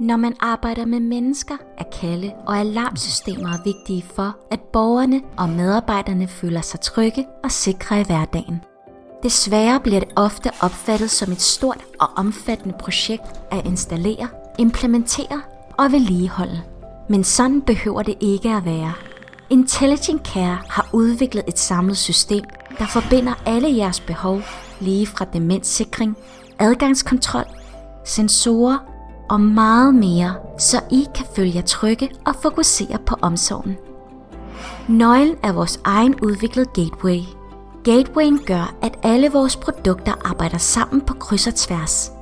Når man arbejder med mennesker, er kalde- og alarmsystemer vigtige for, at borgerne og medarbejderne føler sig trygge og sikre i hverdagen. Desværre bliver det ofte opfattet som et stort og omfattende projekt at installere, implementere og vedligeholde. Men sådan behøver det ikke at være. Intelligent Care har udviklet et samlet system, der forbinder alle jeres behov, lige fra demenssikring, adgangskontrol, sensorer og meget mere, så I kan følge jer trygge og fokusere på omsorgen. Nøglen er vores egen udviklede gateway. Gatewayen gør, at alle vores produkter arbejder sammen på kryds og tværs.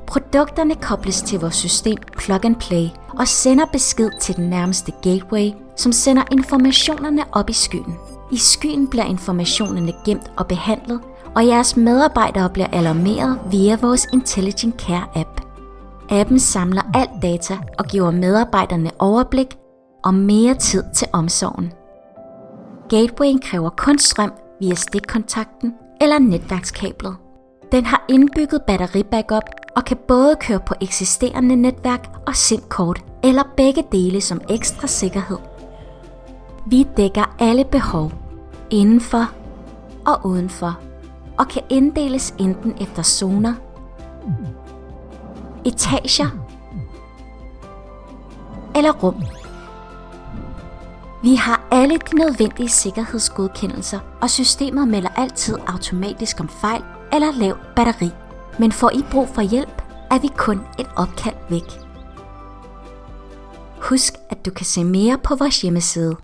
Produkterne kobles til vores system Plug and Play og sender besked til den nærmeste gateway, som sender informationerne op i skyen. I skyen bliver informationerne gemt og behandlet, og jeres medarbejdere bliver alarmeret via vores Intelligent Care app. Appen samler alt data og giver medarbejderne overblik og mere tid til omsorgen. Gatewayen kræver kun strøm via stikkontakten eller netværkskablet. Den har indbygget batteribackup og kan både køre på eksisterende netværk og SIM-kort eller begge dele som ekstra sikkerhed. Vi dækker alle behov, indenfor og udenfor, og kan inddeles enten efter zoner, etager eller rum. Vi har alle de nødvendige sikkerhedsgodkendelser, og systemet melder altid automatisk om fejl eller lavt batteri. Men får I brug for hjælp, er vi kun et opkald væk. Husk, at du kan se mere på vores hjemmeside